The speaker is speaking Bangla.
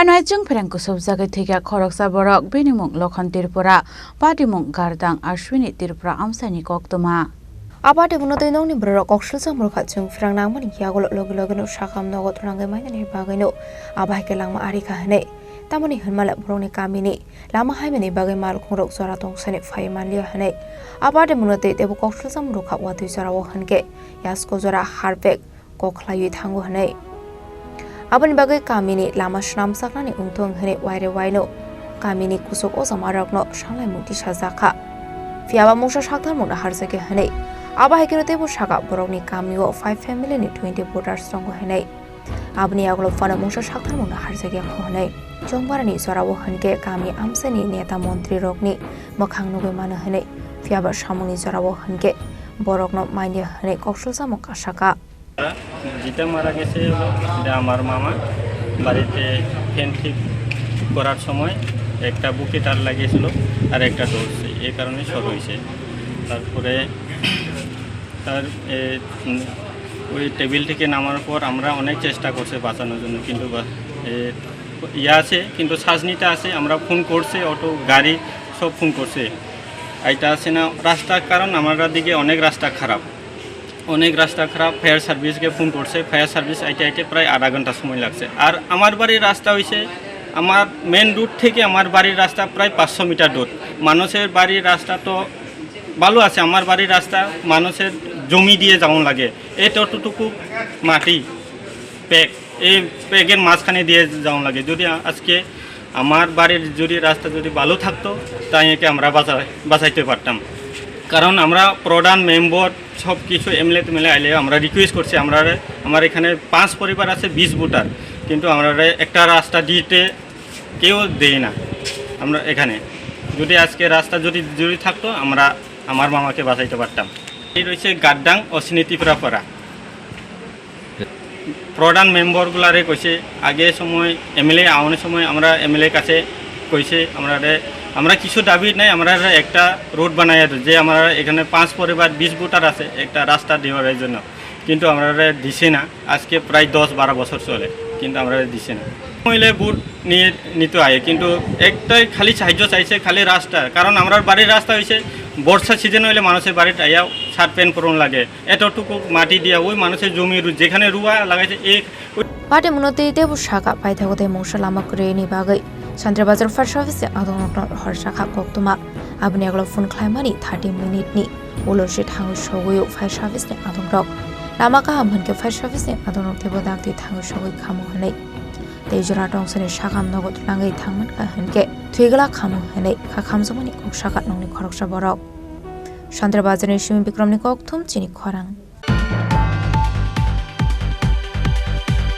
Haino Chwngpherang kusupjagwi Thwikha Khoroksa Borok Bini Mung Lakhan Tripura Patimung Gardang Ashwini Tripura Amchaini Koktwma Patimung nong Borok Khoroksa Borok Chwngpherang nangmani yagol logo Sakham Nogo Twlangmanya ni Haino ke Langma Arikha Haino tamani hanmala borokni kamini Langma Haino bagai mal khorok Jora Tongsanani faimanlia Haino Patimung tebo Khoroksa Borok watui Jora hanke yasko Jora harbek kokhlayu thango Haino Abani bagai kamini lama shnam saknani ungtong hene waire waino kamini kusuk osamarokno shanglai muti sajaka fiaba mungsa shakthar mungna harsake hene aba hekirote bo shaka borokni kamio 5 family ni 20 voters strong hene abni aglo fana mungsa shakthar mungna harsake hone chongbarani sorawo hanke kami amchaini neta mantri rokni mokhang nugoi mano hene fiaba samungni sorawo hanke borokno maindia hene kokshulsa mokka shaka যেটা মারা গেছে এটা আমার মামা বাড়িতে ফ্যান ঠিক করার সময় একটা বুকে তার লাগিয়েছিল আর একটা ধরছে এই কারণে শর্ট হয়েছে তারপরে তার ওই টেবিল থেকে নামার পর আমরা অনেক চেষ্টা করছি বাঁচানোর জন্য কিন্তু আছে কিন্তু শ্বাসনিটা আছে আমরা ফোন করছে অটো গাড়ি সব ফোন করছে এইটা আছে না রাস্তার কারণ আমাদের দিকে অনেক রাস্তা খারাপ ফায়ার সার্ভিসকে ফোন করছে ফায়ার সার্ভিস আইতে প্রায় আধা ঘন্টা সময় লাগছে আর আমার বাড়ির রাস্তা হইছে আমার মেন রুট থেকে আমার বাড়ির রাস্তা প্রায় 500 মিটার দূর মানুষের বাড়ির রাস্তা তো ভালো আছে আমার বাড়ির রাস্তা মানুষের জমি দিয়ে যাওয়া লাগে এই ততটুকু মাটি এই প্যাকের মাঝখানে দিয়ে যাওয়া লাগে যদি আজকে আমার বাড়ির যদি রাস্তা যদি ভালো থাকতো তাই একে আমরা বাঁচাইতে পারতাম কারণ আমরা প্রধান মেম্বার সব কিছু এমএলএ আইলে আমরা রিকোয়েস্ট করছি আমার এখানে 5 পরিবার আছে 20 ভোটার কিন্তু আমরা একটা রাস্তা দিতে কেউ দেয় না আমরা এখানে যদি আজকে রাস্তা যদি থাকতো আমরা আমার মামাকে বাঁচাইতে পারতাম এই রয়েছে গার্ডাং অশ্বিনী ত্রিপুরা পাড়া প্রধান মেম্বারগুলারে কইছে আগে সময় এমএলএ আওয়ানোর সময় আমরা এমএলএ কাছে কইছে আমরা কিছু দাবি নাই আমরা একটা রোড বানাই যে আমরা এখানে 5 পরিবার 20 ভোটার আছে একটা রাস্তা দেওয়ার জন্য কিন্তু আমরা দিছে না আজকে প্রায় 10-12 বছর চলে কিন্তু আমরা দিছে না মহিলা ভোট নিয়ে নিতে আয় কিন্তু একটাই খালি সাহায্য চাইছে খালি রাস্তা কারণ আমরা বাড়ির রাস্তা হয়েছে বর্ষা সিজন হইলে মানুষের বাড়িতে আইয়া শার্ট প্যান্ট পরন লাগে এতটুকু মাটি দিয়া ওই মানুষের জমি যেখানে রুয়া লাগাইছে এই Patimung debu shaka paithagote mungsa lama kureni bagai Chandra Bazar Fire Service adong hor shaka Koktwma abni aglo phone khlaimani 30 minute ni ulorshi thangu shogoyo fire service ni adong rok lama ka hamhanke fire service ni adong rok tebo dakti thangu shogoi khamu hanai Jora Tongsanani Sakham Nogo Thlangai thangman ka hanke Thwikha khamu hanai kha khamjomani kok shaka nongni Khoroksa Borok Chandra Bazar ni Shimi Bikramni Koktwma Chini Khorang